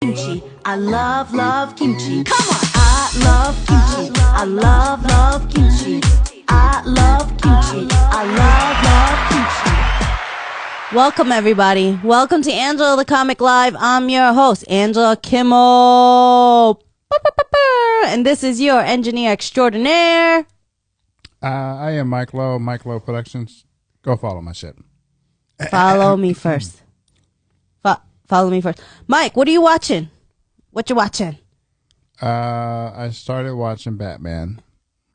Kimchi. I love kimchi. Come on. I love kimchi. I love kimchi. I love kimchi. I love kimchi. Welcome everybody. Welcome to Angela the Comic Live. I'm your host, Angela Kimmel. And this is your engineer extraordinaire. I am Mike Lowe, Mike Lowe Productions. Go follow my shit. Follow me first. Follow me first. Mike, what are you watching? What you watching? I started watching Batman.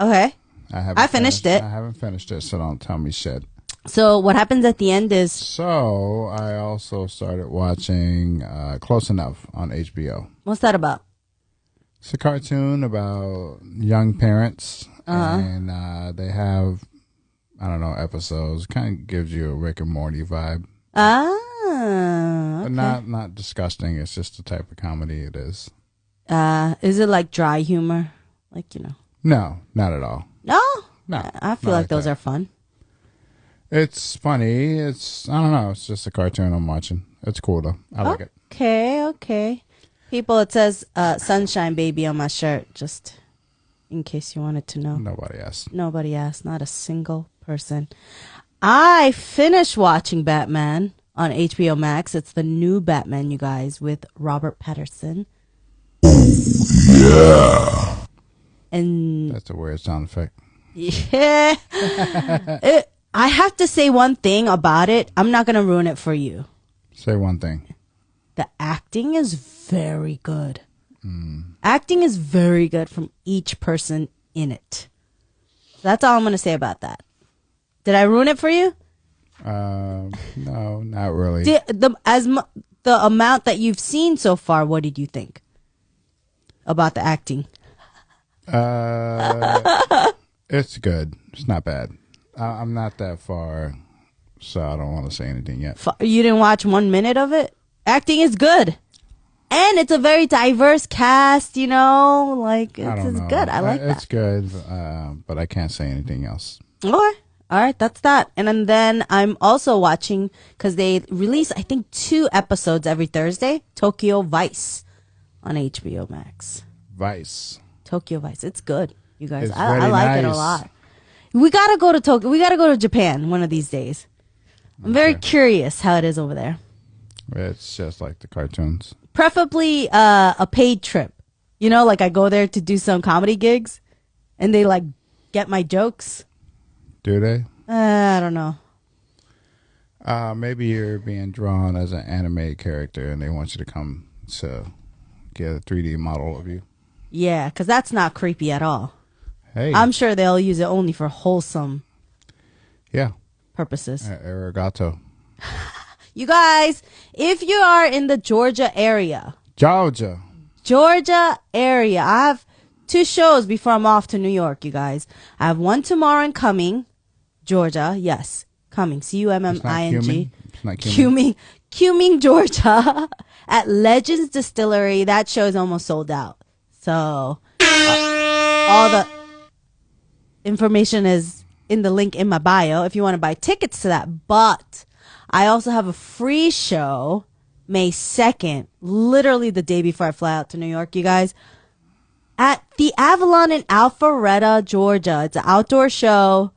Okay. I finished it. I haven't finished it, so don't tell me shit. So what happens at the end is... So I also started watching Close Enough on HBO. What's that about? It's a cartoon about young parents. And they have, I don't know, episodes. Kind of gives you a Rick and Morty vibe. Okay. But not disgusting. It's just the type of comedy it is. Is it like dry humor? Like, you know? No, not at all. No? No. I feel like those are fun. It's funny. I don't know. It's just a cartoon I'm watching. It's cool though. I like it. Okay. People, it says Sunshine Baby on my shirt, just in case you wanted to know. Nobody asked. Not a single person. I finished watching Batman on HBO Max. It's the new Batman, you guys, with Robert Pattinson. Yeah. And that's a weird sound effect. Yeah. I have to say one thing about it. I'm not going to ruin it for you. Say one thing. The acting is very good. Acting is very good from each person in it. That's all I'm going to say about that. Did I ruin it for you? No, not really. The amount that you've seen so far, what did you think about the acting? It's good. It's not bad. I'm not that far, so I don't want to say anything yet. You didn't watch 1 minute of it? Acting is good. And it's a very diverse cast, you know? Like, it's good. I like that. It's good, but I can't say anything else. Okay. All right, that's that. And then I'm also watching, because they release, I think, 2 episodes every Thursday, Tokyo Vice on HBO Max. Tokyo Vice. It's good, you guys. I like it a lot. We got to go to Tokyo. We got to go to Japan one of these days. I'm very curious how it is over there. It's just like the cartoons. Preferably a paid trip. You know, like I go there to do some comedy gigs, and they, like, get my jokes. Do they? I don't know. Maybe you're being drawn as an anime character and they want you to come to get a 3D model of you. Yeah, because that's not creepy at all. Hey. I'm sure they'll use it only for wholesome purposes. Arigato. You guys, if you are in the Georgia area, I have 2 shows before I'm off to New York, you guys. I have one tomorrow in Cumming, Georgia. Yes, Cumming, Cumming. It's not Cumming. Cumming, Georgia, at Legends Distillery. That show is almost sold out. So all the information is in the link in my bio if you want to buy tickets to that. But I also have a free show May 2nd, literally the day before I fly out to New York, you guys, at the Avalon in Alpharetta, Georgia. It's an outdoor show.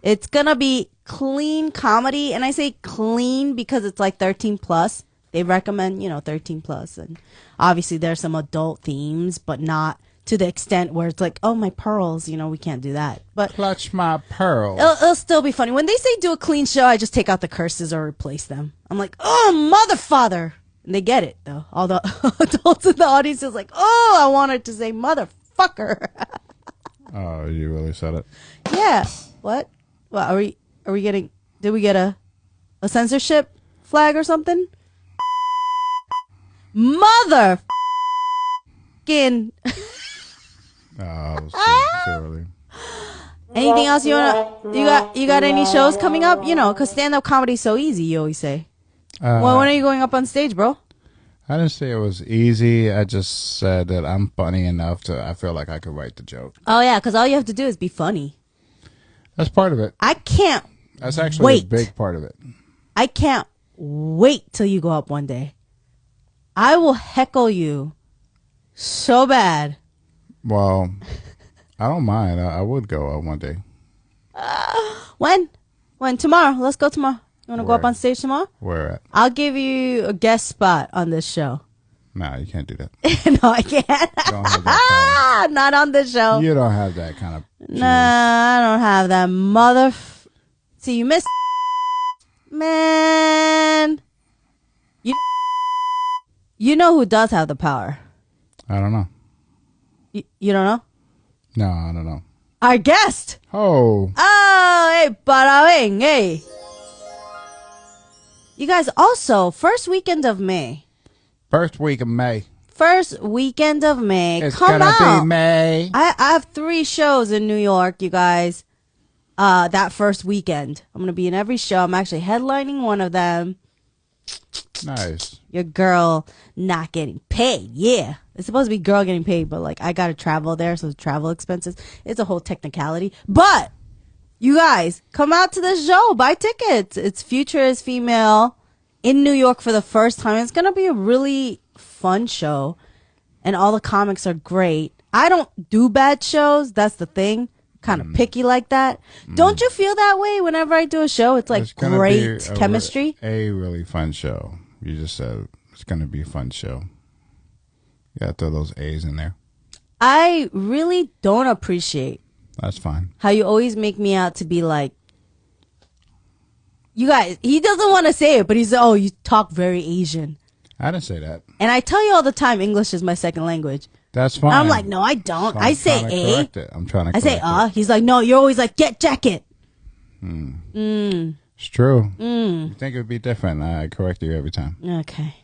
It's going to be clean comedy. And I say clean because it's like 13 plus. They recommend, 13 plus. And obviously there's some adult themes, but not to the extent where it's like, oh, my pearls, we can't do that. But clutch my pearls. It'll still be funny. When they say do a clean show, I just take out the curses or replace them. I'm like, oh, mother father. And they get it, though. All the adults in the audience is like, oh, I wanted to say motherfucker. Oh, you really said it? Yeah. What? Well, are we getting, did we get a censorship flag or something? Mother fucking. Oh, so early. Anything else you got any shows coming up? Because stand-up comedy is so easy, you always say. Well, when are you going up on stage, bro? I didn't say it was easy. I just said that I'm funny enough I feel like I could write the joke. Oh, yeah, because all you have to do is be funny. That's part of it. That's actually a big part of it. I can't wait till you go up one day. I will heckle you so bad. Well, I don't mind. I would go one day. When? When? Tomorrow. Let's go tomorrow. You want to go up Where? on stage tomorrow? Where at? I'll give you a guest spot on this show. Nah, you can't do that. No, I can't. You don't have that Not on the show. You don't have that kind of. Nah, I don't have that See, you missed. Man. You know who does have the power? I don't know. You don't know? No, I don't know. Our guest. Oh. Oh, hey, parabéns, hey. You guys, also, first weekend of May. First week of May. First weekend of May. It's Come gonna out. be May. I have 3 shows in New York, you guys. That first weekend. I'm gonna be in every show. I'm actually headlining one of them. Nice. Your girl not getting paid. Yeah. It's supposed to be girl getting paid, but like I gotta travel there, so the travel expenses. It's a whole technicality. But you guys, come out to the show, buy tickets. It's Future is Female in New York for the first time. It's gonna be a really fun show. And all the comics are great. I don't do bad shows, that's the thing. Kind of picky like that. Don't you feel that way whenever I do a show? It's like great chemistry. A really fun show. You just said it's going to be a fun show. You got to throw those A's in there. I really don't appreciate. That's fine. How you always make me out to be like, you guys, he doesn't want to say it, but he's, oh, you talk very Asian. I didn't say that. And I tell you all the time, English is my second language. That's fine. I'm like, no, I don't. So I say A. I'm trying to I say correct it. He's like, no, you're always like, get jacket. It's true. You think it would be different. I correct you every time. Okay.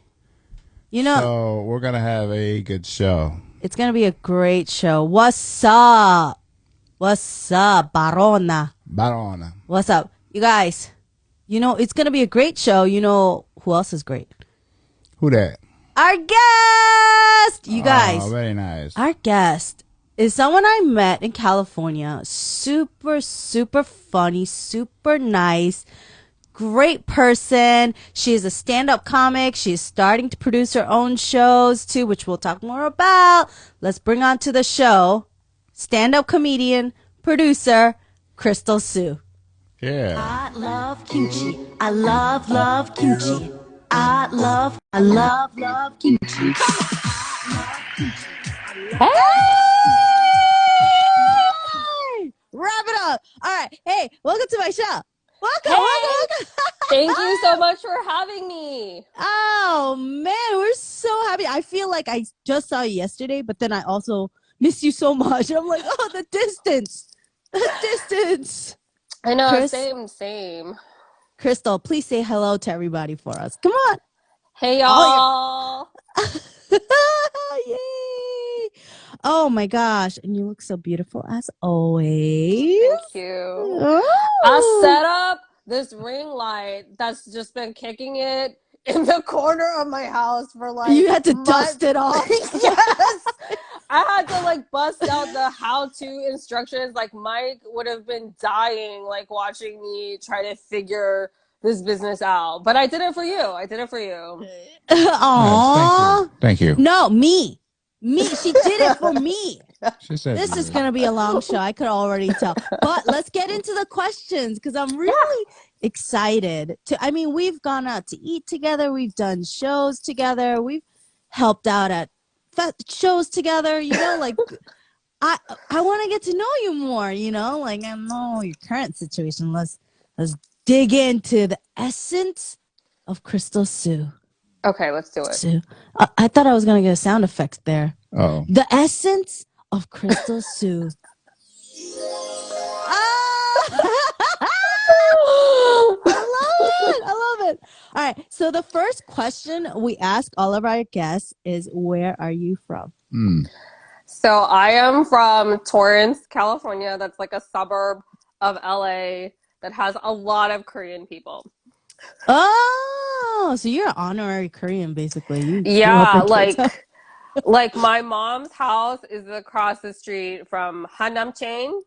You know. So we're going to have a good show. It's going to be a great show. What's up? What's up, Barona? Barona. What's up? You guys, you know, it's going to be a great show. You know who else is great? Who that? Our guest! You guys. Oh, very nice. Our guest is someone I met in California. Super, super funny, super nice, great person. She is a stand-up comic. She is starting to produce her own shows too, which we'll talk more about. Let's bring on to the show stand-up comedian, producer, Crystal Sue. Yeah. I love kimchi. I love kimchi. I love kimchi. Hey! Wrap it up. All right. Hey, welcome to my show. Welcome. Thank you so much for having me. Oh, man. We're so happy. I feel like I just saw you yesterday, but then I also miss you so much. I'm like, oh, the distance. The distance. I know, Chris? same. Crystal, please say hello to everybody for us. Come on. Hey, y'all. Yay. Oh, my gosh. And you look so beautiful as always. Thank you. Oh. I set up this ring light that's just been kicking it in the corner of my house for like You had to months. dust it off. Yes. I had to like bust out the how-to instructions. Like Mike would have been dying like watching me try to figure this business out. But I did it for you. Aww. Thank you. No, me. She did it for me. She said This is going to be a long show. I could already tell. But let's get into the questions because I'm really excited. We've gone out to eat together. We've done shows together. We've helped out at shows together. You know, like I want to get to know you more, you know, like I know your current situation. Let's dig into the essence of Crystal Sue. Okay, let's do it. Sue. I thought I was going to get a sound effect there. Oh. The essence of Crystal Sue. I love it. All right. So the first question we ask all of our guests is, where are you from? So I am from Torrance, California. That's like a suburb of LA that has a lot of Korean people. Oh, so you're an honorary Korean, basically. You Yeah, like my mom's house is across the street from Hanam Chain.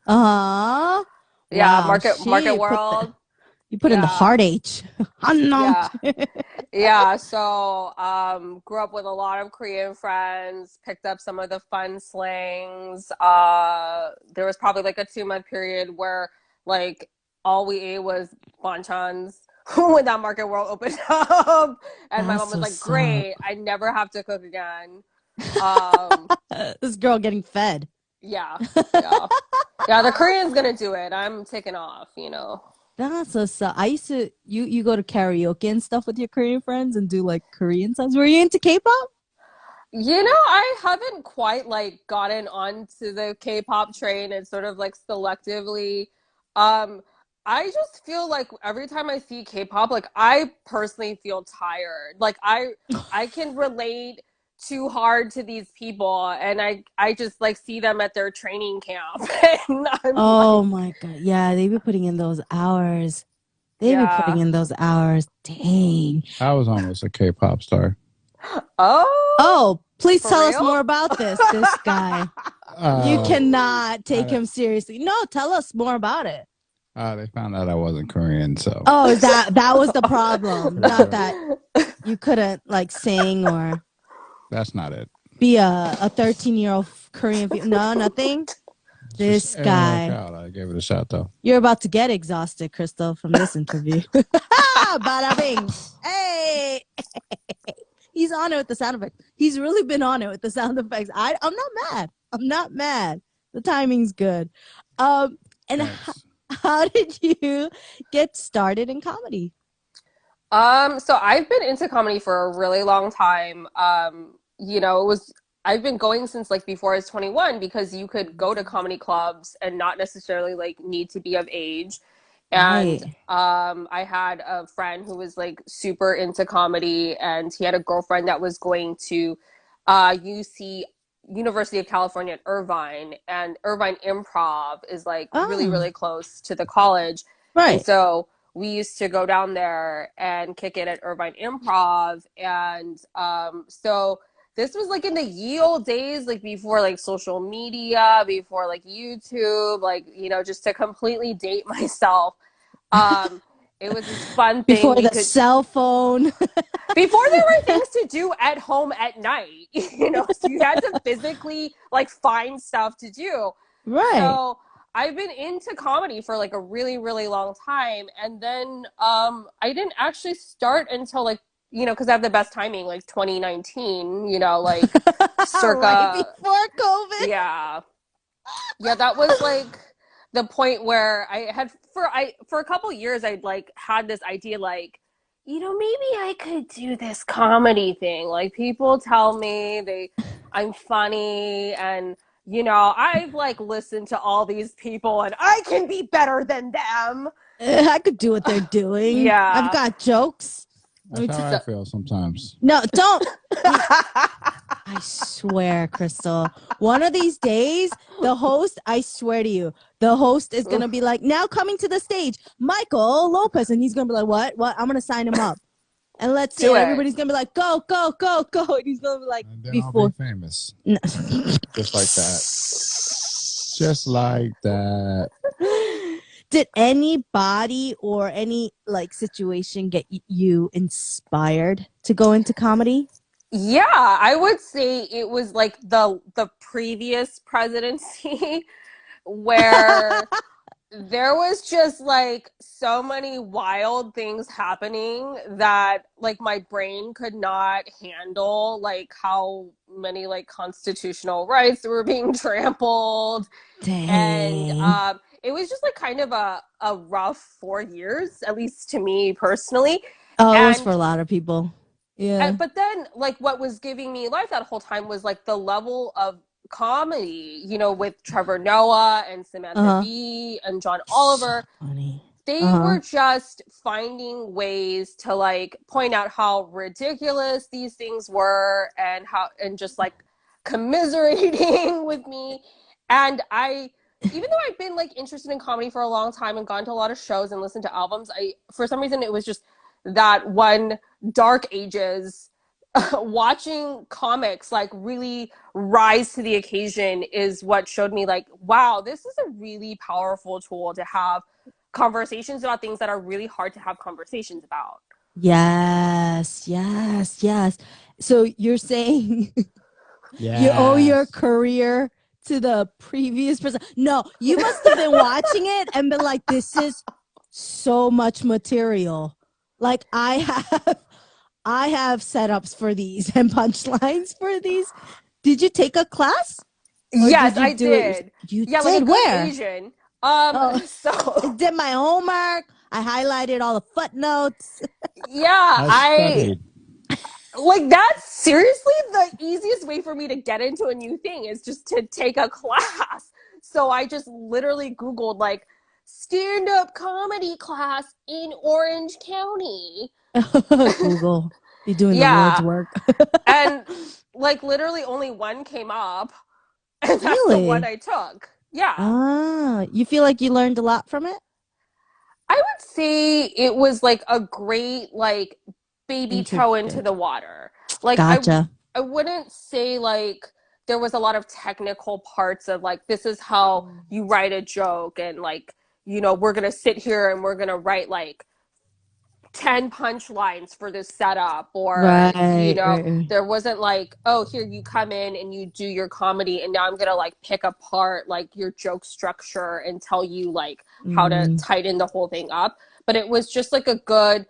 Uh-huh. Yeah, Wow, Market she put World. You put in the hard H. Yeah. Yeah, so grew up with a lot of Korean friends, picked up some of the fun slangs. There was probably like a 2 month period where like all we ate was banchans when that Market World opened up. And my mom That's was like, what's up. great, I never have to cook again. Um, This girl getting fed. yeah, yeah. Yeah, the Korean's gonna do it. I'm taking off, you know. That's what's up. I used to you go to karaoke and stuff with your Korean friends and do like Korean songs. Were you into K-pop? You know, I haven't quite like gotten onto the K-pop train and sort of like selectively. Um, I just feel like every time I see K-pop, like I personally feel tired. Like I can relate too hard to these people and I just like see them at their training camp and I'm Oh like, my God. Yeah, they be putting in those hours. They be putting yeah. in those hours. Dang. I was almost a K-pop star. Oh, Oh, please for tell us real? more about this guy. You Uh, cannot take I, him seriously. No, tell us more about it. they found out I wasn't Korean, so Oh, that was the problem. Not uh, that you couldn't like sing or that's not it. be a 13-year-old Korean no, nothing. Just This it didn't work guy. out. I gave it a shot though. You're about to get exhausted, Crystal, from this interview. Bada bing. Hey. He's on it with the sound effects. He's really been on it with the sound effects. I'm not mad. I'm not mad. The timing's good. And Thanks. how did you get started in comedy? So I've been into comedy for a really long time. You know, I've been going since like before I was 21 because you could go to comedy clubs and not necessarily like need to be of age. And Right. I had a friend who was like super into comedy and he had a girlfriend that was going to UC University of California at Irvine, and Irvine Improv is like really, Oh, really close to the college. And right. so we used to go down there and kick it at Irvine Improv. And so this was like in the ye old days, like before like social media, before like YouTube, like, you know, just to completely date myself. Um, it was this fun thing Before we the could, cell phone. before there were things to do at home at night, you know, so you had to physically like find stuff to do. Right. So I've been into comedy for like a really, really long time. And then I didn't actually start until like, you know, because I have the best timing, like 2019, you know, like Right circa, before COVID. yeah. Yeah, that was like the point where I for a couple years I'd like had this idea like, you know, maybe I could do this comedy thing. Like people tell me I'm funny and you know, I've like listened to all these people and I can be better than them. I could do what they're doing. I've Yeah. got jokes. Let me That's how tell I feel sometimes. No, don't. I swear, Crystal. One of these days, the host, I swear to you, the host is going to be like, now coming to the stage, Michael Lopez. And he's going to be like, what? What? I'm going to sign him up. And let's see. Do And it. everybody's going to be like, go, go, go, go. And he's going to be like, And then I'll before. be famous. No. Just like that. Just like that. Did anybody or any like situation get you inspired to go into comedy? Yeah, I would say it was like the previous presidency where there was just like so many wild things happening that like my brain could not handle, like how many like constitutional rights were being trampled. And Dang. it was just like kind of a rough 4 years, at least to me personally. Oh, it was for And a lot of people. Yeah. but then like what was giving me life that whole time was like the level of comedy, you know, with Trevor Noah and Samantha Uh-huh. Bee and John So Oliver. funny. They Uh-huh. were just finding ways to like point out how ridiculous these things were and how and just like commiserating with me. And I even though I've been like interested in comedy for a long time and gone to a lot of shows and listened to albums, I for some reason it was just that one dark ages watching comics like really rise to the occasion is what showed me like, wow, this is a really powerful tool to have conversations about things that are really hard to have conversations about. Yes, yes, yes. So you're saying you owe your Yes. career to the previous person? No, you must have been watching it and been like, this is so much material. Like I have setups for these and punchlines for these. Did you take a class? Or Yes, did you I do it did. You Yeah, like a did? good Where? Asian. Oh, I So did my homework. I highlighted all the footnotes. yeah, I I studied. like that's seriously the easiest way for me to get into a new thing is just to take a class. So I just literally Googled like stand-up comedy class in Orange County. Google, you're doing the Lord's Yeah. work. And like literally only one came up, and that's the one Really? I took. Yeah. Ah, you feel like you learned a lot from it? I would say it was like a great like baby toe into Introduction. the water. Like Gotcha. I wouldn't say like there was a lot of technical parts of like this is how you write a joke and like we're going to sit here and we're going to write like 10 punchlines for this setup or Right, right. there wasn't like oh here you come in and you do your comedy and now I'm gonna like pick apart like your joke structure and tell you like how to Mm, tighten the whole thing up, but it was just like a good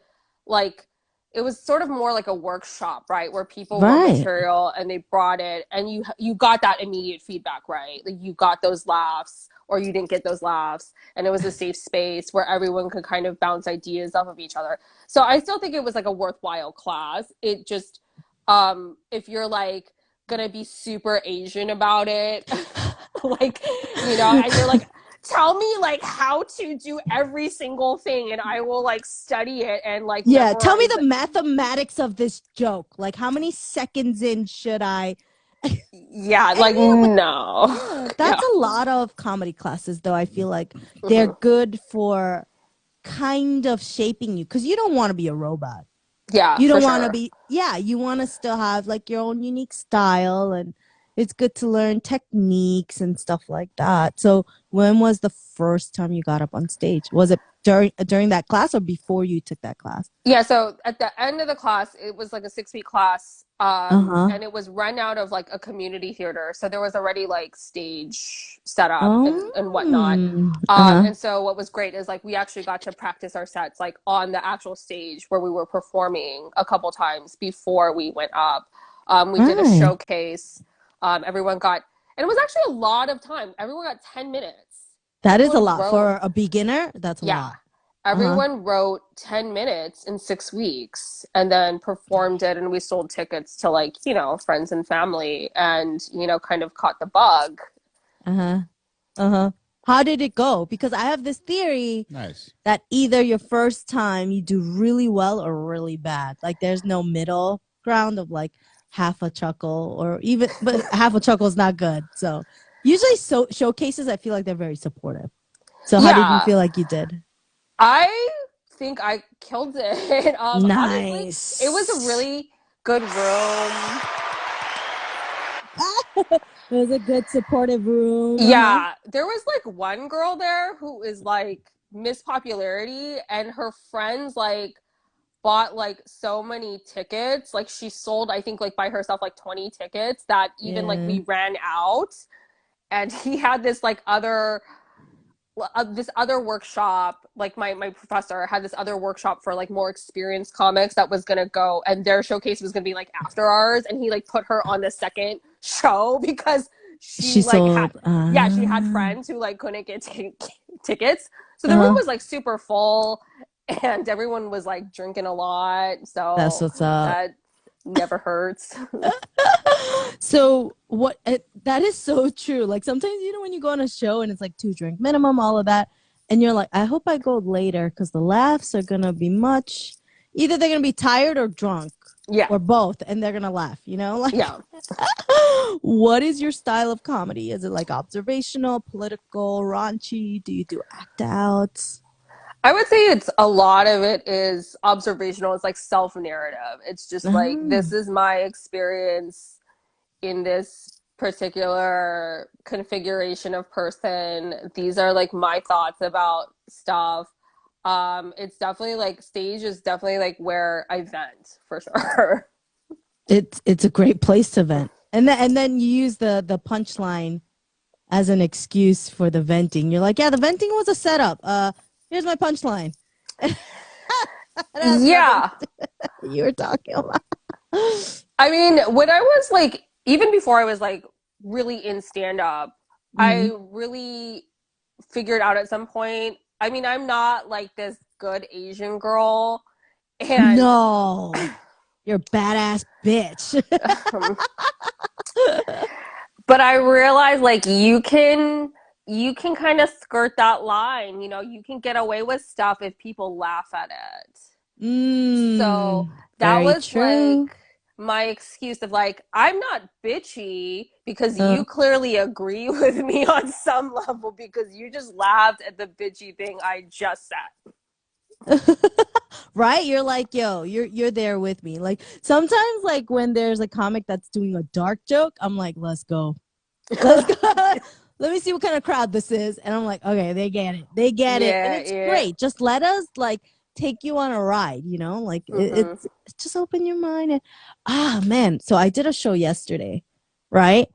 like it was sort of more like a workshop, right, where people wrote right. material and they brought it and you got that immediate feedback, right, like you got those laughs or you didn't get those laughs, and it was a safe space where everyone could kind of bounce ideas off of each other. So I still think it was like a worthwhile class. It just, if you're like gonna be super Asian about it, like, and you're like, tell me like how to do every single thing and I will like study it and like Yeah, tell me memorize the it. mathematics of this joke. Like, how many seconds in should I? Yeah, And like no. yeah, Yeah. that's a lot of comedy classes, though. I feel like they're Mhm. good for kind of shaping you because you don't want to be a robot. Yeah, You for don't want to sure. be, yeah, you want to still have like your own unique style, and it's good to learn techniques and stuff like that. So, when was the first time you got up on stage? Was it during that class or before you took that class? Yeah, so at the end of the class, it was like a 6 week class, Uh-huh. and it was run out of like a community theater. So there was already like stage set up and whatnot. Uh-huh. And so what was great is like we actually got to practice our sets like on the actual stage where we were performing a couple times before we went up. We did a Right. showcase. Everyone got, and it was actually a lot of time. Everyone got 10 minutes. That is a Everyone lot wrote, for a beginner. That's a yeah, lot. Uh-huh. everyone wrote 10 minutes in 6 weeks and then performed it. And we sold tickets to like, friends and family and, kind of caught the bug. Uh-huh. Uh-huh. How did it go? Because I have this theory Nice. that either your first time you do really well or really bad. Like there's no middle ground of like half a chuckle or even, but half a chuckle is not good. So usually showcases, I feel like they're very supportive. So how did you Yeah, feel like you did? I think I killed it. Honestly, it was a Nice. really good room. It was a good supportive room. Uh-huh. Yeah, there was like one girl there who is like Miss Popularity, and her friends like bought like so many tickets. Like she sold, I think, like by herself, like 20 tickets that even like Yeah. we ran out. And he had this other workshop, like my professor had this other workshop for like more experienced comics that was gonna go, and their showcase was gonna be like after ours, and he like put her on the second show because she She like had, sold. yeah, she had friends who like couldn't get tickets, so the room Uh-huh. was like super full and everyone was like drinking a lot, That's so what's up. that never hurts. So that is so true. Like sometimes when you go on a show and it's like 2 drink minimum, all of that, and you're like, I hope I go later because the laughs are gonna be much. Either they're gonna be tired or drunk Yeah, or both, and they're gonna laugh. Like yeah. what is your style of comedy? Is it like observational, political, raunchy? Do you do act outs? I would say it's a lot of it is observational. It's like self narrative. It's just like Ah, this is my experience in this particular configuration of person. These are like my thoughts about stuff. It's definitely like stage is definitely like where I vent for sure. It's a great place to vent. And then you use the punchline as an excuse for the venting. You're like, yeah, the venting was a setup. Here's my punchline. Yeah. You were talking about. I mean, when I was like, even before I was like really in stand up, I really figured out at some point. I mean, I'm not like this good Asian girl, and No, you're a badass bitch. but I realized like you can kind of skirt that line. You know, you can get away with stuff if people laugh at it. So that Very was true. like my excuse of like, I'm not bitchy because Uh, you clearly agree with me on some level because you just laughed at the bitchy thing I just said. right? You're like, yo, you're there with me. Like sometimes, like when there's a comic that's doing a dark joke, I'm like, let's go. Let's go. Let me see what kind of crowd this is. And I'm like, okay, they get it. They get it. And Yeah, it's yeah. great. Just let us like take you on a ride, you know? Like Mm-hmm. it's just open your mind and man. So I did a show yesterday, right?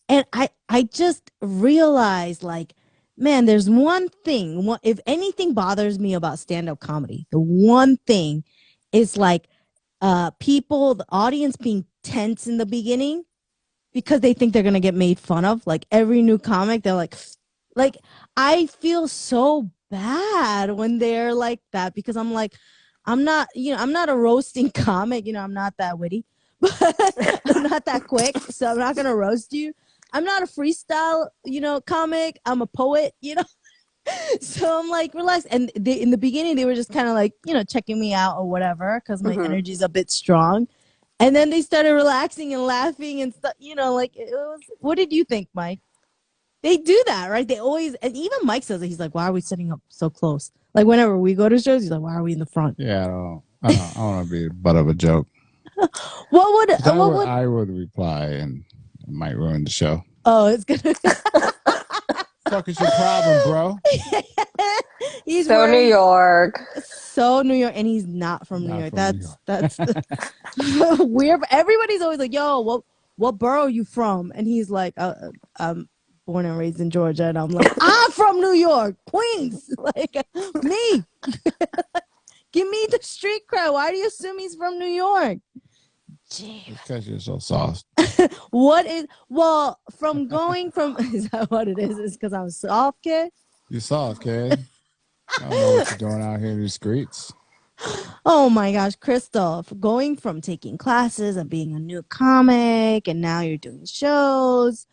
And I just realized like, man, there's one thing. If anything bothers me about stand-up comedy, the one thing is like people, the audience being tense in the beginning because they think they're gonna get made fun of. Like every new comic, they're like I feel so bad when they're like that because I'm like, I'm not, I'm not a roasting comic, I'm not that witty, but I'm not that quick, so I'm not gonna roast you. I'm not a freestyle, comic. I'm a poet. So I'm like, relax. And in the beginning, they were just kind of like, checking me out or whatever because my Mm-hmm. energy's a bit strong. And then they started relaxing and laughing and stuff, like it was. What did you think, Mike? They do that, right? They always, and even Mike says it. He's like, why are we sitting up so close? Like whenever we go to shows, he's like, why are we in the front? Yeah, I don't want to be the butt of a joke. What would, 'Cause I what would, would, I would reply, and it might ruin the show. oh, it's gonna, Fuck is your problem, bro? he's So New wearing York. so New York, and he's not from New Not York. from New York. That's weird. Everybody's always like, "Yo, what borough are you from?" And he's like, "I'm born and raised in Georgia." And I'm like, "I'm from New York, Queens." Like me, give me the street cred. Why do you assume he's from New York? Because you're so soft. What is from going from? Is that what it is? Is because I'm soft, kid? You're soft, kid. I don't know what you're doing out here in the streets. Oh my gosh, Crystal, going from taking classes and being a new comic, and now you're doing shows.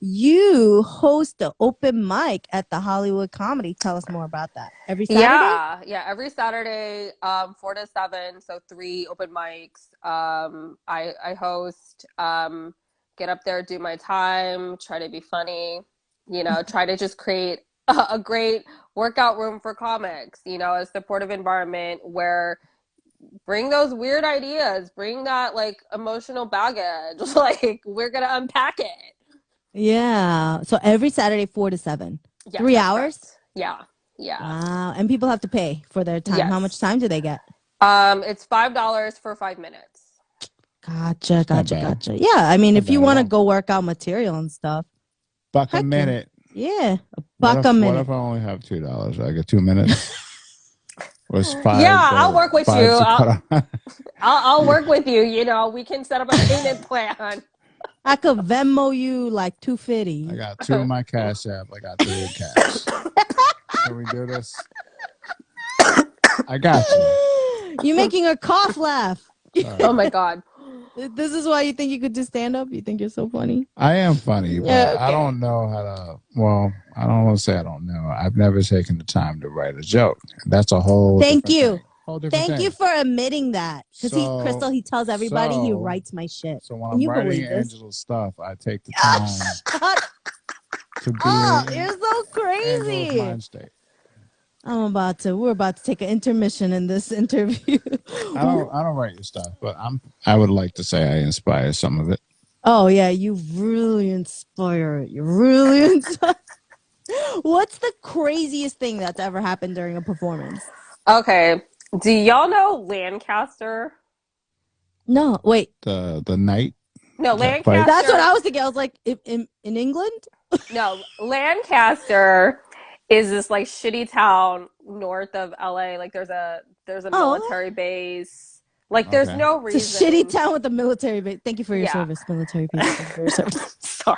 You host the open mic at the Hollywood Comedy. Tell us more about that. Every Saturday? Yeah, every Saturday, 4 to 7, so 3 open mics. I host, get up there, do my time, try to be funny, try to just create a great workout room for comics, a supportive environment where bring those weird ideas, bring that like emotional baggage, like we're gonna unpack it. Yeah. So every Saturday, 4 to 7. Yes, 3 hours? correct. Yeah. Wow. And people have to pay for their time. How much Yes. time do they get? It's $5 for 5 minutes. Gotcha. Not bad. Yeah. I mean, Not if you bad at want to all. go work out material and stuff, Buck a heck yeah. minute. Yeah. A What buck if, a what minute. if I only have $2? I get 2 minutes. What's five? Yeah, I'll work with you. $5 I'll work with you. We can set up a payment plan. I could Venmo you like $250. I got 2 in my Cash App. I got 3 in cash. Can we do this? I got you. You're making her cough laugh. Oh my God. This is why you think you could do stand up? You think you're so funny? I am funny, but Yeah, okay. I don't know how to. Well, I don't want to say I don't know. I've never taken the time to write a joke. That's a whole. Thank different you. thing. Whole different Thank thing. you for admitting that. Because Crystal, he tells everybody he writes my shit. So when Can I'm you writing believe this? Angela's stuff, I take the time to be Oh, in you're so Angela's crazy. mind state. We're about to take an intermission in this interview. I don't write your stuff, but I would like to say I inspire some of it. Oh yeah, you really inspire it. You really inspire. What's the craziest thing that's ever happened during a performance? Okay. Do y'all know Lancaster? No, wait. The night No, that fight. That's what Lancaster. I was thinking. I was like, in England? No, Lancaster is this like shitty town north of LA. Like there's a Oh, military base. Like there's Okay. no it's a shitty reason. town with a military base. Thank you for your Yeah. service, military people. Thank you for your service. Sorry.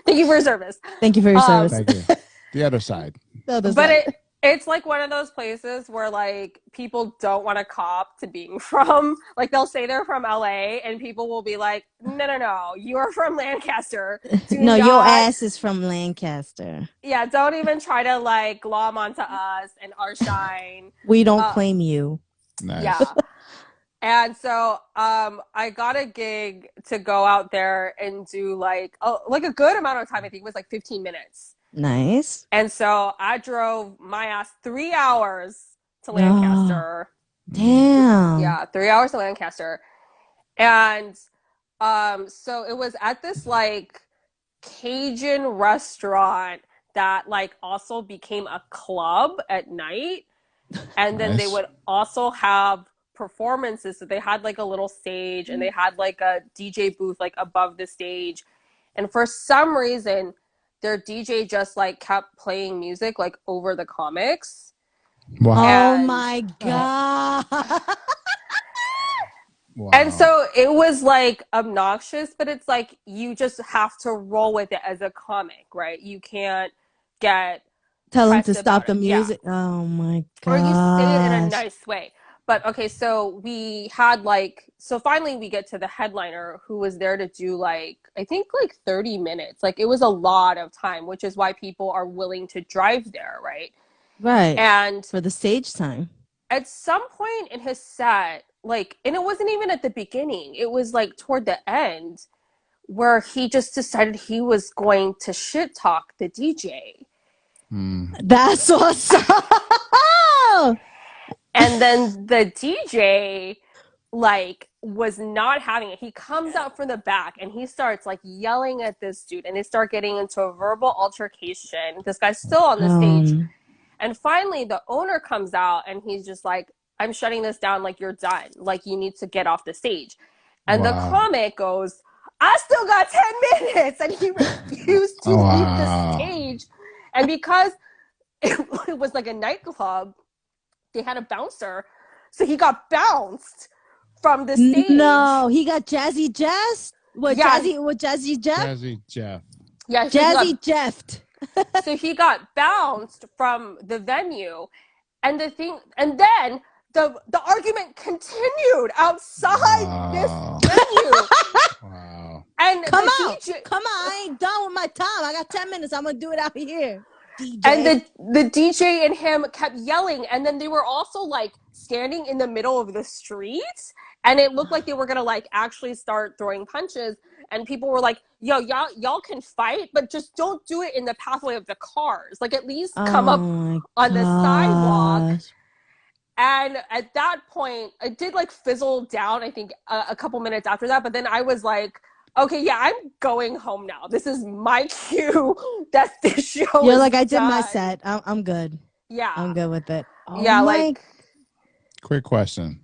Thank you for your service. Thank you for your service. Thank you. The other side. The other But side. it's like one of those places where like people don't want to cop to being from. Like they'll say they're from LA and people will be like, no, you are from Lancaster. Do No, your not, ass is from Lancaster. yeah, don't even try to like glom onto us and our shine. We don't Uh, claim you. Nice. yeah. And so I got a gig to go out there and do like a good amount of time. I think it was like 15 minutes. Nice. And so I drove my ass 3 hours to Oh, Lancaster. damn. Yeah, 3 hours to Lancaster. And so it was at this like Cajun restaurant that like also became a club at night. And then they Nice. would also have performances. So they had like a little stage and they had like a DJ booth like above the stage. And for some reason, their DJ just like kept playing music like over the comics. Wow. Oh And my God. Wow. and so it was like obnoxious, but it's like you just have to roll with it as a comic, right? You can't get Tell them to pressed stop about the it. Yeah. music. Oh my Or you say it in a gosh. nice way. But okay, so we had like, so finally we get to the headliner who was there to do like, I think like 30 minutes. Like it was a lot of time, which is why people are willing to drive there, right? Right. And For the stage time. at some point in his set, like, and it wasn't even at the beginning, it was like toward the end where he just decided he was going to shit talk the DJ. That's what's up. And then the DJ like was not having it. He comes out from the back and he starts like yelling at this dude and they start getting into a verbal altercation. This guy's still on the stage. And finally the owner comes out and he's just like, I'm shutting this down, like you're done. Like you need to get off the stage. And the Wow. comic goes, I still got 10 minutes. And he refused to leave the stage. And because it was like a nightclub, they had a bouncer, so he got bounced from the stage. No, he got Jazzy Jazz. What Yeah. Jazzy Jeff? Jazzy Jeff. Yeah, Jazzy Jeff. so he got bounced from the venue, and the thing, and then the argument continued outside this venue. Wow. And Come the out. DJ, Come on, I ain't done with my time. I got 10 minutes. I'm gonna do it out here. DJ. and the DJ and him kept yelling, and then they were also like standing in the middle of the street, and it looked like they were gonna like actually start throwing punches. And people were like, "Yo, y'all can fight, but just don't do it in the pathway of the cars. Like at least come up on the sidewalk." And at that point, it did like fizzle down. I think a couple minutes after that, but then I was like, okay, yeah, I'm going home now. This is my cue that this show You're is like, I did my done. set. I'm good. Yeah. I'm good with it. Oh Yeah, my- like Quick question.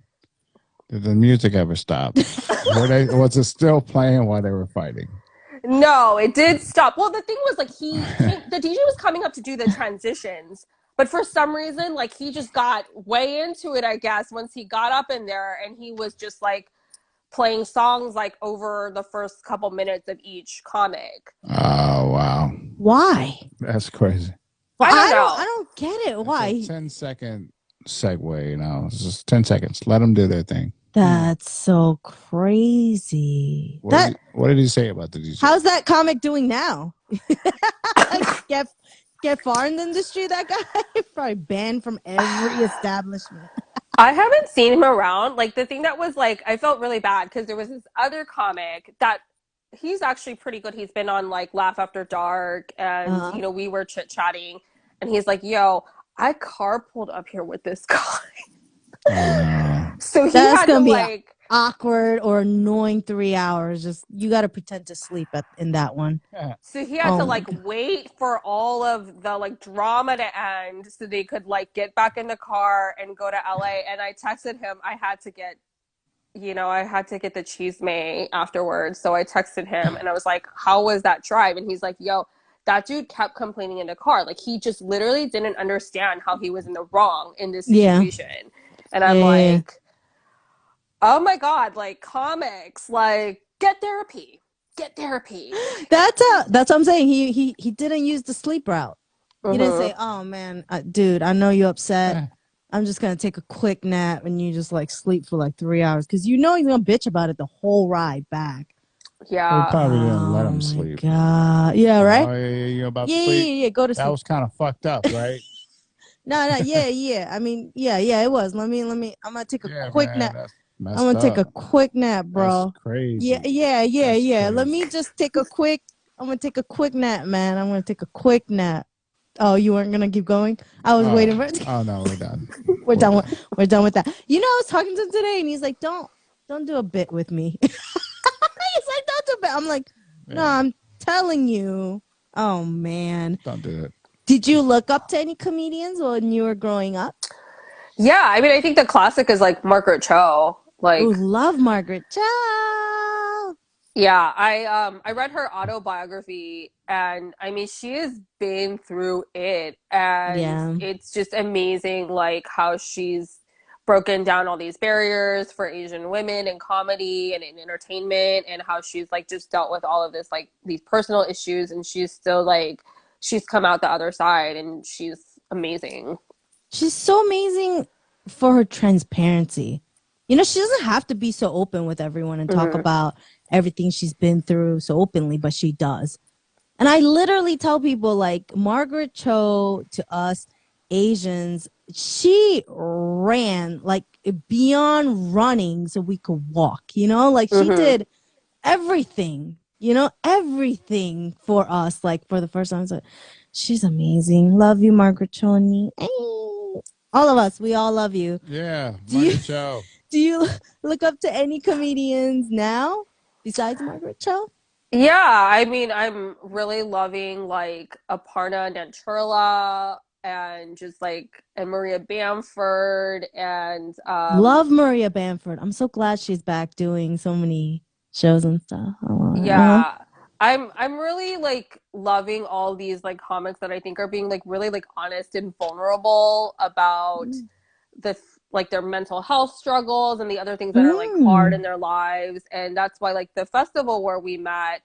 Did the music ever stop? Was it still playing while they were fighting? no, it did stop. Well, the thing was like the DJ was coming up to do the transitions, but for some reason, like he just got way into it, I guess, once he got up in there and he was just like playing songs like over the first couple minutes of each comic. Oh, wow. Why? That's crazy. Well, I don't know. I don't get it. Why? It's a 10-second segue, you know. It's just 10 seconds. Let them do their thing. That's so crazy. What did he say about the DJ? How's that comic doing now? get far in the industry, that guy? Probably banned from every establishment. I haven't seen him around. Like the thing that was like, I felt really bad because there was this other comic that he's actually pretty good. He's been on like Laugh After Dark, and you know, we were chit chatting, and he's like, "Yo, I carpooled up here with this guy." So he That's had to gonna be like awkward or annoying 3 hours. Just you got to pretend to sleep in that one. So he had Oh to my like God. wait for all of the like drama to end so they could like get back in the car and go to LA. And I texted him, I had to get the cheese may afterwards. So I texted him and I was like, how was that drive? And he's like, yo, that dude kept complaining in the car. Like he just literally didn't understand how he was in the wrong in this Yeah. situation. And I'm Yeah. like, oh my God, like comics, like get therapy. Get therapy. That's what I'm saying. He didn't use the sleep route. He didn't Mm-hmm. say, "Oh man, dude, I know you're upset. I'm just gonna take a quick nap," and you just like sleep for like 3 hours because you know he's gonna bitch about it the whole ride back. They Yeah. probably didn't let Oh him my sleep. God. Yeah, right? Oh, yeah, you're about Yeah, to yeah, sleep. yeah, yeah. Go to That sleep. was kind of fucked up, right? No, no, yeah, yeah. I mean, yeah, yeah, it was. Let me. I'm gonna take a Yeah, quick man, nap. that's I'm messed gonna take a up. quick nap, That's bro. Yeah, crazy. yeah, yeah, That's yeah. Let crazy. me just take a quick. I'm gonna take a quick nap, man. I'm gonna take a quick nap. Oh, you weren't gonna keep going? I was Oh, waiting for. oh no, we're done. We're We're done. done. We're done with that. You know, I was talking to him today, and he's like, don't do a bit with me." He's like, "Don't do a bit." I'm like, "No, Yeah, I'm telling you." Oh man, don't do it. did you look up to any comedians when you were growing up? Yeah, I mean, I think the classic is like Margaret Cho. Ooh, Like, love Margaret Cho. yeah, I read her autobiography and I mean, she has been through it and Yeah. it's just amazing like how she's broken down all these barriers for Asian women in comedy and in entertainment and how she's like just dealt with all of this like these personal issues and she's still like she's come out the other side and she's amazing. She's so amazing for her transparency. You know, she doesn't have to be so open with everyone and talk Hmm. about everything she's been through so openly, but she does. And I literally tell people like Margaret Cho to us Asians, she ran like beyond running so we could walk, you know? Like she Hmm. did everything, everything for us, like for the first time. So she's amazing. Love you, Margaret Choni. All of us, we all love you. Yeah, Do you Margaret Cho. do you look up to any comedians now besides Margaret Cho? Yeah, I mean, I'm really loving like Aparna Nancherla and just like and Maria Bamford and Love Maria Bamford. I'm so glad she's back doing so many shows and stuff. I love her. yeah, I'm really like loving all these like comics that I think are being like really like honest and vulnerable about the like their mental health struggles and the other things that are like hard in Mm. their lives and that's why like the festival where we met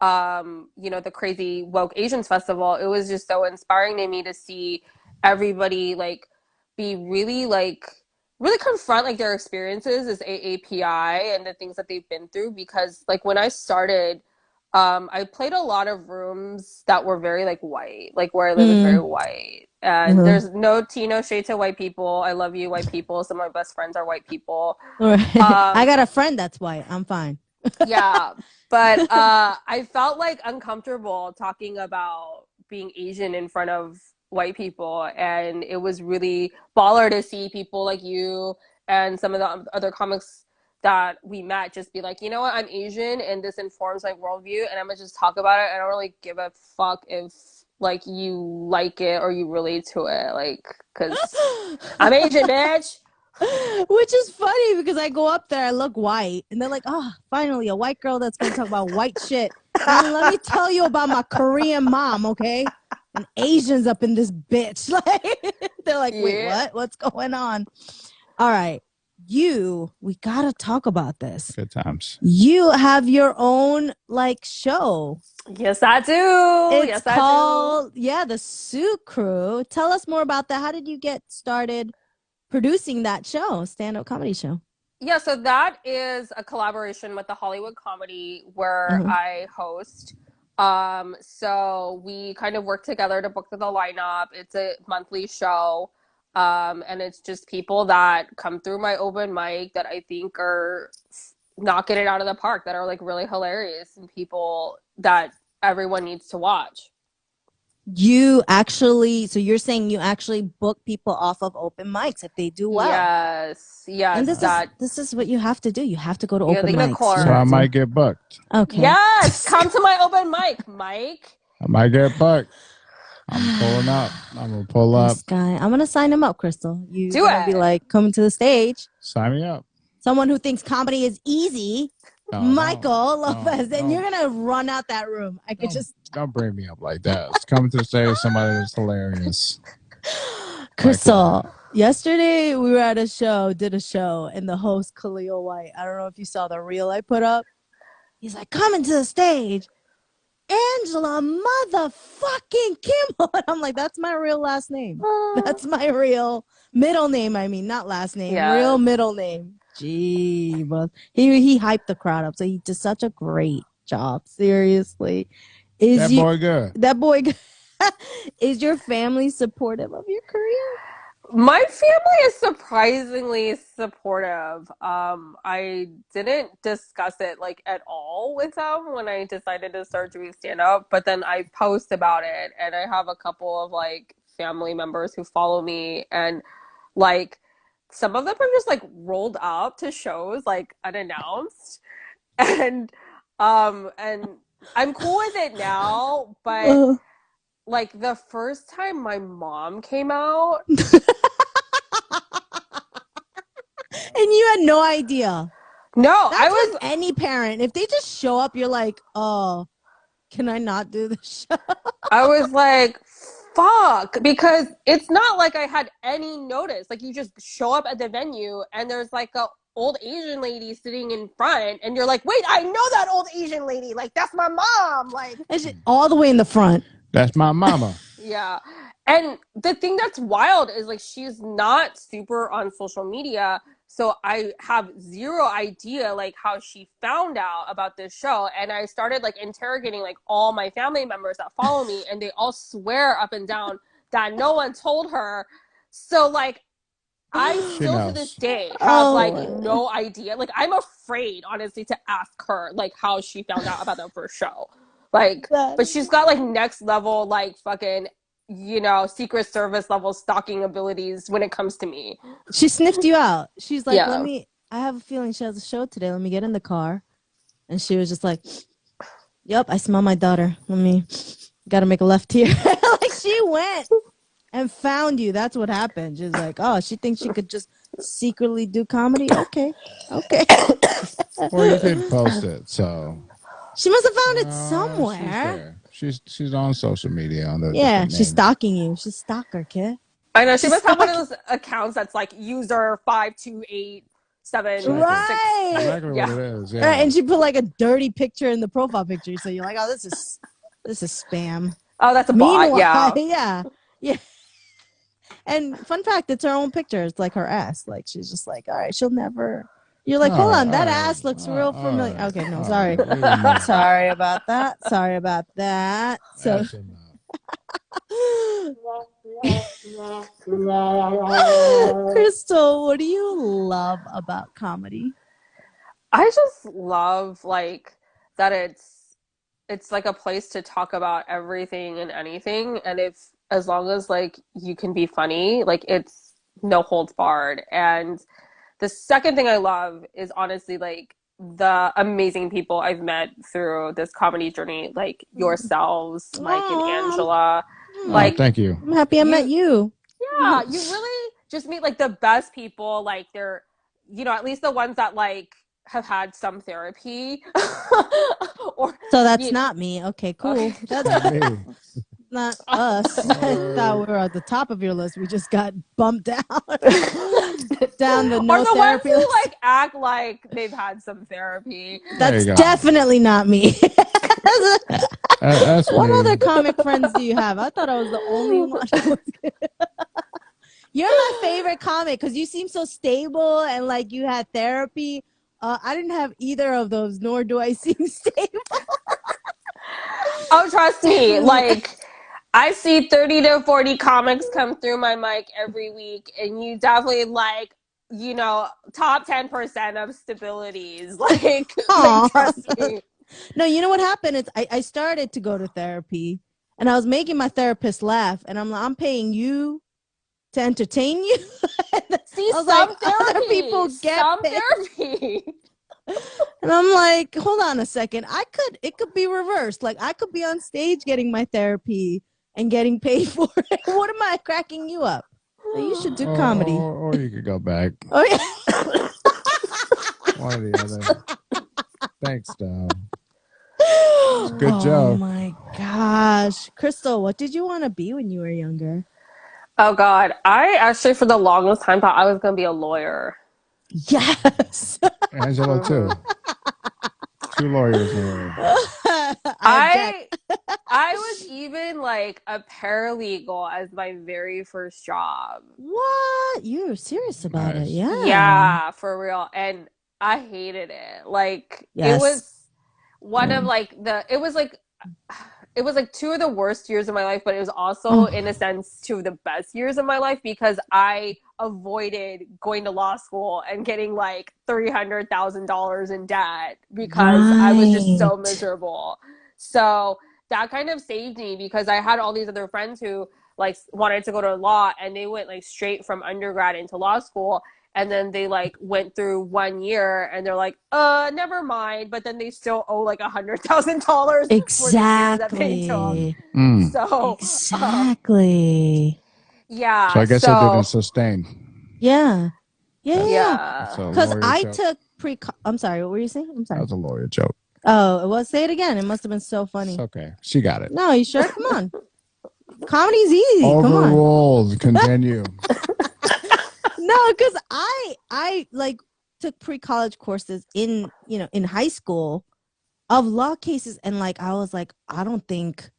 the crazy woke Asians festival, it was just so inspiring to me to see everybody like be really like really confront like their experiences as AAPI and the things that they've been through because like when I started I played a lot of rooms that were very like white, like where I live is very Mm. white. And Uh-huh. there's no tea, no shade to white people. I love you, white people. Some of my best friends are white people. All right. I Um, got a friend that's white. I'm fine. yeah, but I felt like uncomfortable talking about being Asian in front of white people, and it was really baller to see people like you and some of the other comics that we met just be like, you know what, I'm Asian, and this informs my worldview, and I'm gonna just talk about it. I don't really give a fuck if like you like it or you relate to it, like, cause I'm Asian, bitch. Which is funny because I go up there, I look white, and they're like, "Oh, finally a white girl that's gonna talk about white shit." And let me tell you about my Korean mom, okay? And Asians up in this bitch. Like they're like, "Wait, Yeah. what? What's going on?" All right, we gotta talk about this. Good times. You have your own like show. Yes, I do. It's Yes, I do. called, yeah, the Sue Crew. Tell us more about that. How did you get started producing that show, stand-up comedy show? Yeah, so that is a collaboration with the Hollywood Comedy where Uh-huh. I host. So we kind of work together to book the lineup. It's a monthly show. And it's just people that come through my open mic that I think are knocking it out of the park, that are like really hilarious and people that everyone needs to watch. You actually, so you're saying you actually book people off of open mics if they do well. Yes, And yes, this is what you have to do. You have to go to You're open the mics. unicorn. So I might get booked. Okay. Yes, come to my open mic, Mike. I might get booked. I'm pulling up. I'm gonna pull up. This guy. I'm gonna sign him up, Crystal. You're Do gonna be it. like, coming to the stage. Sign me up. Someone who thinks comedy is easy. No, Michael no, Lopez. no, and no. you're gonna run out that room. I could just Don't bring me up like that. It's coming to the stage. Somebody that's hilarious. Crystal. Yesterday we were at a show, did a show, and the host Khalil White. I don't know if you saw the reel I put up. He's like, coming to the stage, Angela motherfucking Kimball. And I'm like, that's my real last name. That's my real middle name. I mean, not last name, real middle name. Gee, but he hyped the crowd up. So he did such a great job. Seriously. Boy good. That boy good. Is your family supportive of your career? My family is surprisingly supportive. I didn't discuss it like at all with them when I decided to start doing stand-up, but then I post about it, and I have a couple of like family members who follow me, and like some of them are just like rolled up to shows like unannounced, and I'm cool with it now, but like the first time my mom came out. And you had no idea. No, That's with any parent. If they just show up, you're like, oh, can I not do the show? I was like, fuck, because it's not like I had any notice. Like you just show up at the venue and there's like a old Asian lady sitting in front, and you're like, wait, I know that old Asian lady. Like that's my mom. Like all the way in the front. That's my mama. Yeah. And the thing that's wild is like she's not super on social media, so I have zero idea like how she found out about this show. And I started like interrogating like all my family members that follow me, and they all swear up and down that no one told her. So like I still to this day have like no idea. Like I'm afraid honestly to ask her like how she found out about the first show. Like, but she's got like next level, like fucking, you know, Secret Service level stalking abilities when it comes to me. She sniffed you out. She's like, I have a feeling she has a show today. Let me get in the car. And she was just like, yep, I smell my daughter. Gotta make a left here. Like she went and found you. That's what happened. She's like, oh, she thinks she could just secretly do comedy? Okay. Well, you could post it, so. She must have found it somewhere. She's on social media. She's stalking you. She's a stalker, kid. I know. She must have one of those accounts that's like user 5287. Right. Exactly what it is. Yeah. Right, and she put like a dirty picture in the profile picture. So you're like, oh, this is spam. Oh, that's a bot. Yeah. Yeah. And fun fact, it's her own picture. It's like her ass. Like she's just like, all right, she'll never. You're like, hold on, that ass looks real familiar. Okay, no, sorry. Sorry about that. So Crystal, what do you love about comedy? I just love like that it's like a place to talk about everything and anything, and as long as like you can be funny, like it's no holds barred. And the second thing I love is honestly like the amazing people I've met through this comedy journey, like yourselves, Mike and Angela. Like, thank you. I'm happy I met you. Yeah, you really just meet like the best people. Like they're, you know, at least the ones that like have had some therapy. So that's not me. Okay, cool. That's not us. I thought we were at the top of your list. We just got bumped down. Down the no therapy ones who like act like they've had some therapy. That's definitely not me. What other comic friends do you have? I thought I was the only one. You're my favorite comic because you seem so stable and like you had therapy. I didn't have either of those, nor do I seem stable. Oh, trust me. Like, I see 30 to 40 comics come through my mic every week, and you definitely like, you know, top 10% of stabilities. Like trust me. No, you know what happened? I started to go to therapy, and I was making my therapist laugh, and I'm paying you to entertain you. See, I was some like, therapy. other people get some paid. therapy. And I'm like, hold on a second. It could be reversed. Like, I could be on stage getting my therapy and getting paid for it. What am I cracking you up? So you should do comedy. Or you could go back. Oh, yeah. One or the other. Thanks, Dom. Good Oh job. my gosh. Crystal, what did you want to be when you were younger? Oh God, I actually for the longest time thought I was gonna be a lawyer. Yes. Angela, too. 2 lawyers in a room. I object. I was even like a paralegal as my very first job. What? You're serious about it? Nice. Yeah. Yeah, for real. And I hated it. Like it Yes. was one of like it was like 2 of the worst years of my life, but it was also in a sense 2 of the best years of my life because I avoided going to law school and getting like $300,000 in debt because I was just so Right. miserable. So that kind of saved me because I had all these other friends who like wanted to go to law and they went like straight from undergrad into law school and then they like went through 1 year and they're like never mind, but then they still owe like $100,000 for the year that they took. Mm. So Exactly. yeah, So I guess it didn't sustain. Yeah. Yeah. yeah. So Because lawyer I joke. took I'm sorry, what were you saying? I'm That sorry. was a lawyer joke. Oh, well, say it again. It must have been so funny. It's okay. She got it. No, you sure? Come on. Comedy's easy. Come on. Overruled. Continue. No, because I like took pre-college courses in high school of law cases, and like I was like, I don't think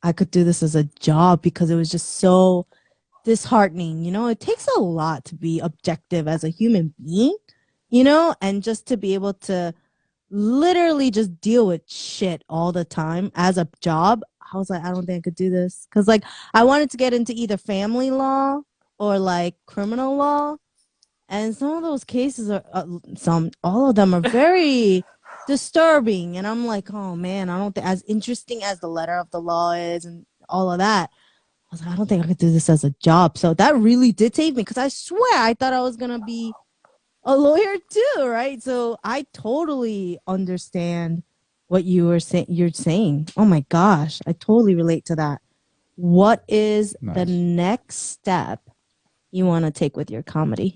I could do this as a job because it was just so disheartening. It takes a lot to be objective as a human being, and just to be able to literally just deal with shit all the time as a job. I was like, I don't think I could do this because like I wanted to get into either family law or like criminal law, and some of those cases are all of them are very disturbing, and I'm like, oh man, I don't think, as interesting as the letter of the law is and all of that, I was like, I don't think I could do this as a job. So that really did save me because I swear I thought I was gonna be a lawyer too, right? So I totally understand what you're saying. Oh my gosh, I totally relate to that. What is the next step you want to take with your comedy?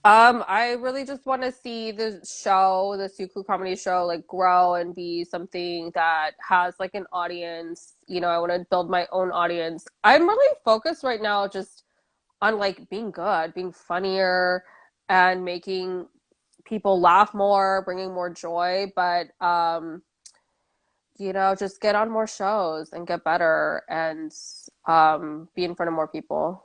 I really just want to see the show, the Suku comedy show, like grow and be something that has like an audience. I want to build my own audience. I'm really focused right now just on like being good, being funnier, and making people laugh more, bringing more joy. But just get on more shows and get better and be in front of more people.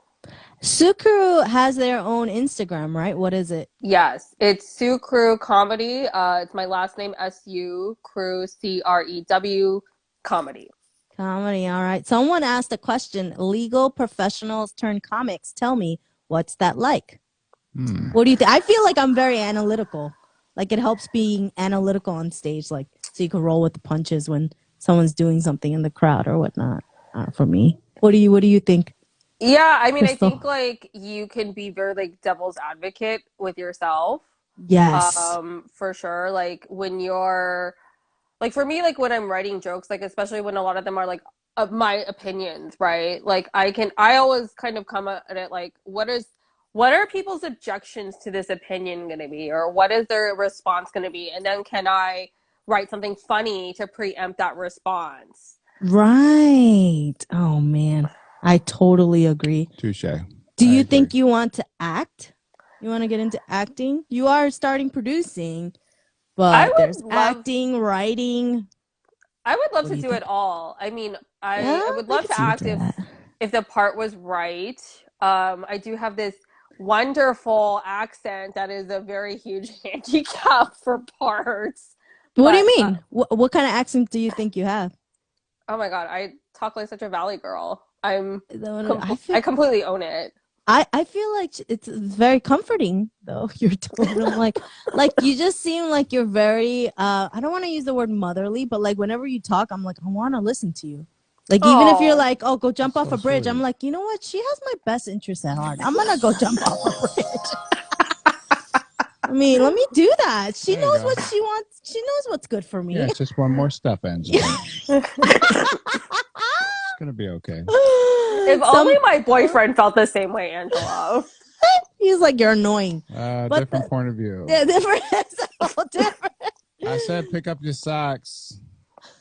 Sukuru has their own Instagram, right? What is it? Yes, it's Sue Crew Comedy. It's my last name, SU Crew, CREW Comedy. Comedy, all right. Someone asked a question. Legal professionals turn comics. Tell me, what's that like? What do you think? I feel like I'm very analytical. Like it helps being analytical on stage, like so you can roll with the punches when someone's doing something in the crowd or whatnot. For me, what do you think? Yeah, I mean, Crystal? I think like you can be very like devil's advocate with yourself. Yes. For sure. Like when you're like for me, like when I'm writing jokes, like especially when a lot of them are like my opinions, right? Like I always kind of come at it like, what are people's objections to this opinion going to be, or what is their response going to be, and then can I write something funny to preempt that response? Right. Oh man, I totally agree. Touche. Do you think you want to act? You want to get into acting? You are starting producing, but there's acting, writing. I would love to do it all. I mean, I would love to act if the part was right. I do have this wonderful accent that is a very huge handicap for parts. What do you mean? What kind of accent do you think you have? Oh my God, I talk like such a valley girl. I completely own it. I feel like it's very comforting though, your tone. I'm like you just seem like you're very I don't want to use the word motherly, but like whenever you talk, I'm like, I want to listen to you. Like, even if you're Oh. like, oh, go jump That's off a so bridge, sweet. I'm like, you know what? She has my best interest at heart. I'm gonna go jump off a bridge. I mean, let me do that. She There you knows go. what she wants. She knows what's good for me. Yeah, it's just one more step, Angela. It's gonna be okay. If only my boyfriend felt the same way, Angela. He's like, you're annoying. Different point of view. Yeah, different. It's a whole different. I said pick up your socks.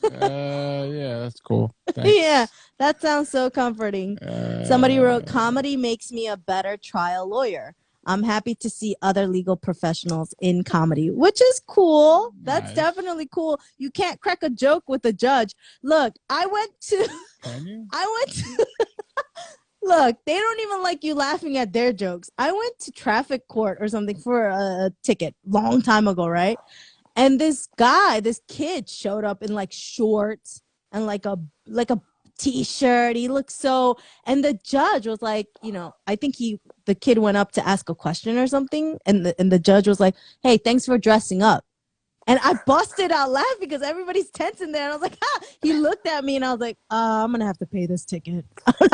Yeah, that's cool. Thanks. Yeah, that sounds so comforting. Somebody wrote, comedy makes me a better trial lawyer. I'm happy to see other legal professionals in comedy, which is cool. That's Nice. definitely cool. You can't crack a joke with a judge. Look, Can you? Look, they don't even like you laughing at their jokes. I went to traffic court or something for a ticket long time ago, right? And this kid showed up in like shorts and like a t-shirt. He looked so, and the judge was like, I think the kid went up to ask a question or something, and the judge was like, "Hey, thanks for dressing up." And I busted out laughing because everybody's tense in there. And I was like, ha! He looked at me and I was like, I'm going to have to pay this ticket. I'm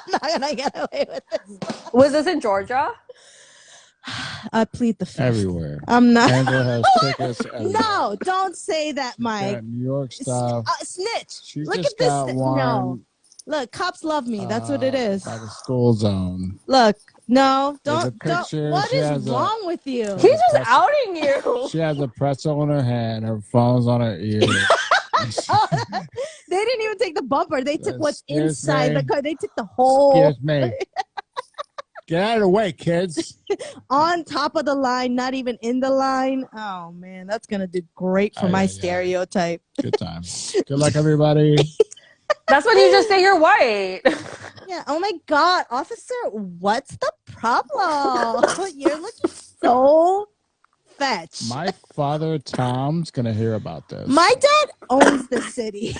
not going to get away with this. Was this in Georgia? I plead the fifth. Everywhere. I'm not. Angela has tickets everywhere. No, don't say that, Mike. Got New York stuff. Snitch. She Look just at this. got one. No. Look, cops love me. That's what it is. By the school zone. Look, no, There's a don't. picture. What She is has wrong with you? He's just outing you. She has a pretzel in her hand. Her phone's on her ear. They didn't even take the bumper. They took what's Excuse inside me. the car. They took the whole. Excuse me. Get out of the way, kids. On top of the line, not even in the line. Oh man, that's gonna do great for my stereotype. Good time. Good luck, everybody. That's when you just say you're white. Yeah. Oh my God, officer, what's the problem? You're looking so fetch. My father, Tom's gonna hear about this. My dad owns the city.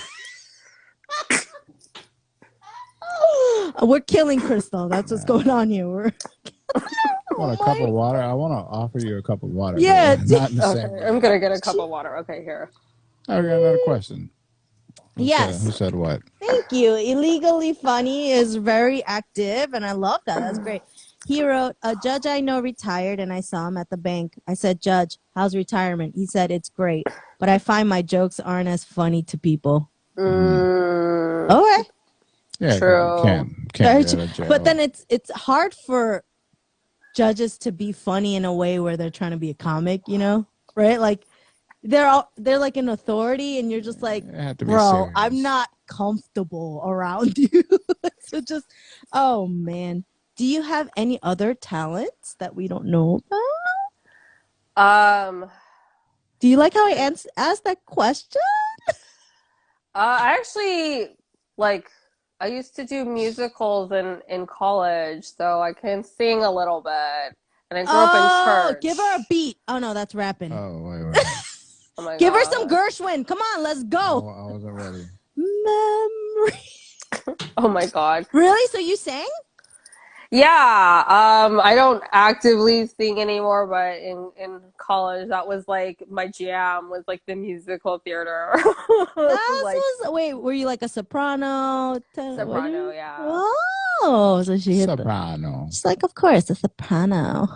We're killing Crystal. That's what's going on here. Want a cup of water? I want to offer you a cup of water. Yeah. Not in the same Okay, way. I'm gonna get a cup of water. Okay, here. I got another question. Yes. Who said what? Thank you. Illegally Funny is very active, and I love that. That's great. He wrote, a judge I know retired, and I saw him at the bank. I said, Judge, how's retirement? He said, it's great, but I find my jokes aren't as funny to people. Okay. Yeah, True. you can't Very get out of jail. But then it's hard for judges to be funny in a way where they're trying to be a comic, right? Like they're like an authority, and you're just like, It had to be bro, serious. I'm not comfortable around you. So just, oh man, do you have any other talents that we don't know about? Do you like how I asked that question? I actually I used to do musicals in college, so I can sing a little bit. And I grew up in church. Give her a beat. Oh no, that's rapping. Oh, wait. Oh my Give her God. some Gershwin. Come on, let's go. I wasn't ready. Memory. Oh my God. Really? So you sang? Yeah. I don't actively sing anymore, but in college, that was like my jam, was like the musical theater. Wait, were you like a soprano? Soprano, yeah. Oh, so she hit Soprano. She's like, of course, a soprano.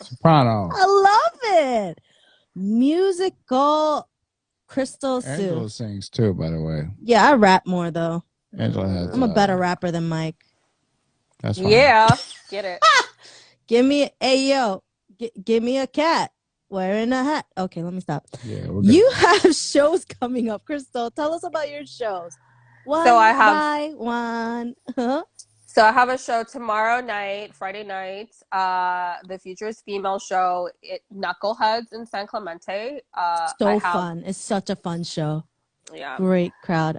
Soprano. I love it. Musical Crystal Sue. Angela sings too, by the way. Yeah, I rap more though. Angela has. I'm a better rapper than Mike. That's fine. Yeah. Get it. Give me give me a cat wearing a hat. Okay, let me stop. Yeah, You have shows coming up, Crystal. Tell us about your shows. One by one. So I have a show tomorrow night, Friday night. The Futures Female Show at Knuckleheads in San Clemente. Fun. It's such a fun show. Yeah. Great crowd.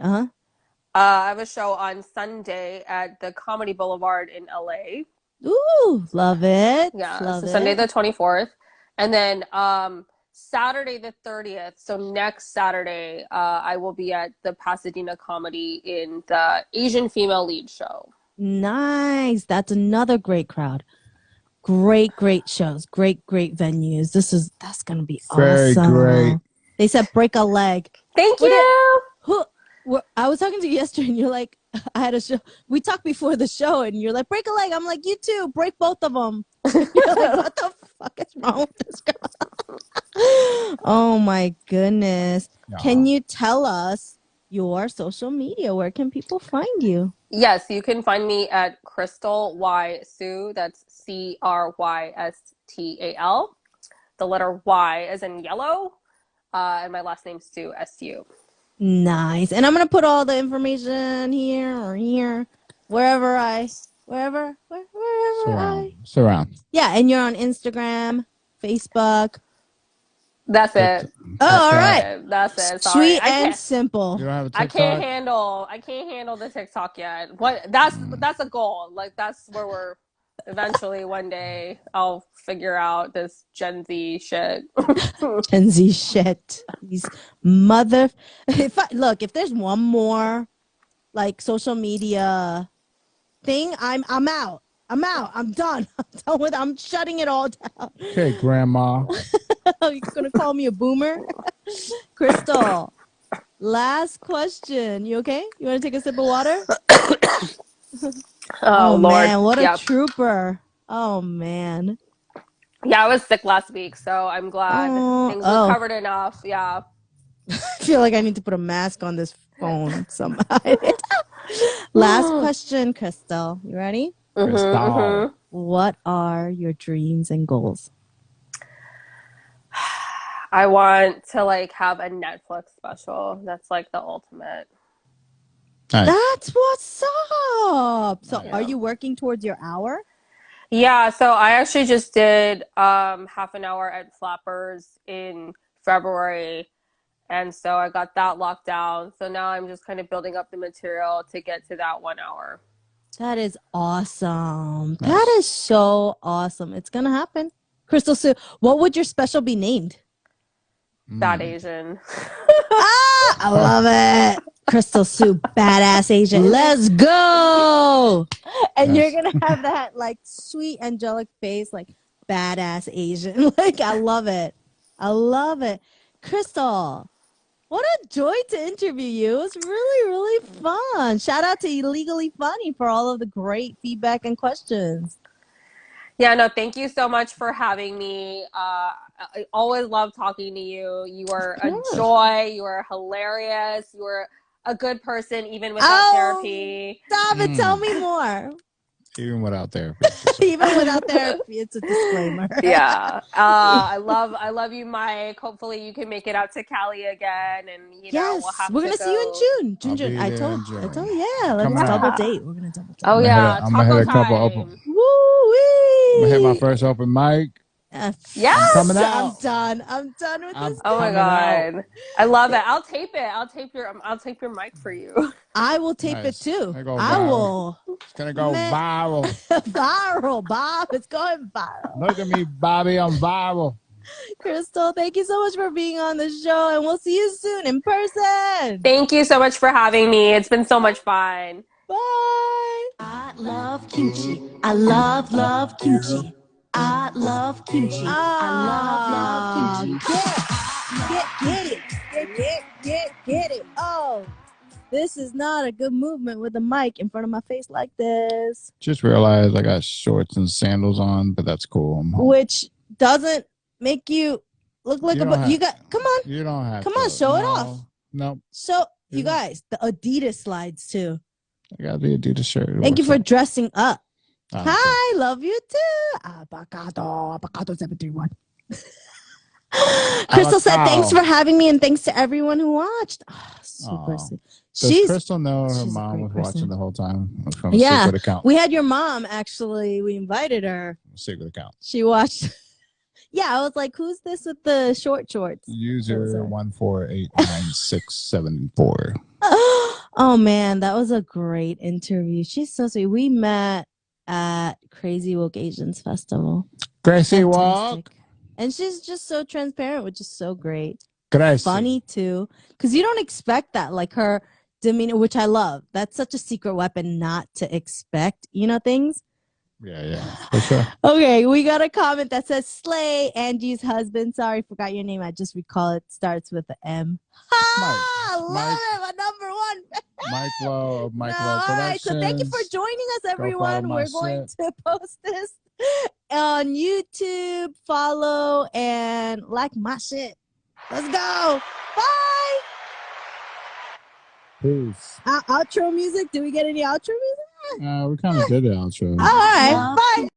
I have a show on Sunday at the Comedy Boulevard in LA. Ooh, love it. Yeah, love so it. Sunday the 24th. And then Saturday the 30th, so next Saturday, I will be at the Pasadena Comedy in the Asian Female Lead Show. Nice. That's another great crowd. Great shows. Great venues. That's gonna be very awesome. great. They said break a leg. Thank you. I was talking to you yesterday, and you're like, I had a show. We talked before the show, and you're like, break a leg. I'm like, you too. Break both of them. You're like, what the fuck is wrong with this girl? Oh my goodness. Can you tell us your social media? Where can people find you? Yes, you can find me at Crystal Y Sue. That's Crystal. The letter Y as in yellow. And my last name's Sue, SU. Nice. And I'm gonna put all the information here or here, wherever I. Surround. Yeah, and you're on Instagram, Facebook. That's it. Oh, all right. That's it. Sorry. Sweet and simple. You don't have a I TikTok? can't handle the TikTok yet. That's a goal. Like that's where we're eventually one day I'll figure out this Gen Z shit. Gen Z shit. These mother. If there's one more like social media thing, I'm out. I'm done. I'm shutting it all down. Okay, Grandma. You're gonna call me a boomer? Crystal, last question. You okay? You want to take a sip of water? Oh Lord. Man, what a trooper. Oh man. Yeah, I was sick last week, so I'm glad things recovered enough. Yeah. I feel like I need to put a mask on this phone somehow. Last question, Crystal. You ready? Crystal. What are your dreams and goals? I want to like have a Netflix special. That's like the ultimate. Nice. That's what's up. So are you working towards your hour? Yeah, so I actually just did half an hour at Flappers in February. And so I got that locked down. So now I'm just kind of building up the material to get to that 1 hour. That is awesome. Nice. That is so awesome. It's going to happen. Crystal Sue, what would your special be named? Bad Asian. I love it. Crystal Sue, badass Asian. Let's go. And you're going to have that like sweet angelic face, like badass Asian. Like, I love it. I love it. Crystal, what a joy to interview you. It was really, really fun. Shout out to Illegally Funny for all of the great feedback and questions. Yeah, no, thank you so much for having me. I always love talking to you. You are a joy. You are hilarious. You are a good person, even without therapy. Stop it. Tell me more. Even without therapy. Even without therapy, it's a disclaimer. Yeah. I love you, Mike. Hopefully you can make it out to Cali again, and we're gonna see you in June. June. I told you. Yeah, let's double date. We're gonna double date. Oh yeah, I'm gonna hit a couple open. Woo-wee. I'm gonna hit my first open mic. Yes, I'm coming out. I'm done with this. Oh my god, I love it. I'll tape it. I'll tape your mic for you. I will tape it too. I will. It's gonna go viral. Viral, Bob. It's going viral. Look at me, Bobby. I'm viral. Crystal, thank you so much for being on the show, and we'll see you soon in person. Thank you so much for having me. It's been so much fun. Bye. I love kimchi. I love kimchi. I love kimchi. I love kimchi. Get it. Oh, this is not a good movement with a mic in front of my face like this. Just realized I got shorts and sandals on, but that's cool. Which doesn't make you look like you got. Come on. You don't have. Come on, show it off. No. So you guys, the Adidas slides too. I got the Adidas shirt. Thank you for dressing up. Hi, Okay. love you too. Avocado 731. Crystal said, thanks for having me, and thanks to everyone who watched. Oh, super sweet. Does Crystal know her mom was watching the whole time? From yeah, secret account. We had your mom, actually. We invited her. Secret account. She watched. Yeah, I was like, who's this with the short shorts? User 1489674. Oh, man, that was a great interview. She's so sweet. We met at Crazy Woke Asians Festival. Crazy Woke. And she's just so transparent, which is so great. Crazy. Funny too, because you don't expect that, like her demeanor, which I love. That's such a secret weapon not to expect, things. Yeah, for sure. Okay, we got a comment that says, Slay, Angie's husband. Sorry, forgot your name. I just recall it starts with the M. I love it. My number Mike Lowe of Mike No, Lowe all right. So thank you for Productions. joining us, follow everyone. my We're going shit. to post this on YouTube. Follow and like my shit. Let's go. Bye. Peace. Outro music. Do we get any outro music? We kind of did the outro. All right. Love Bye.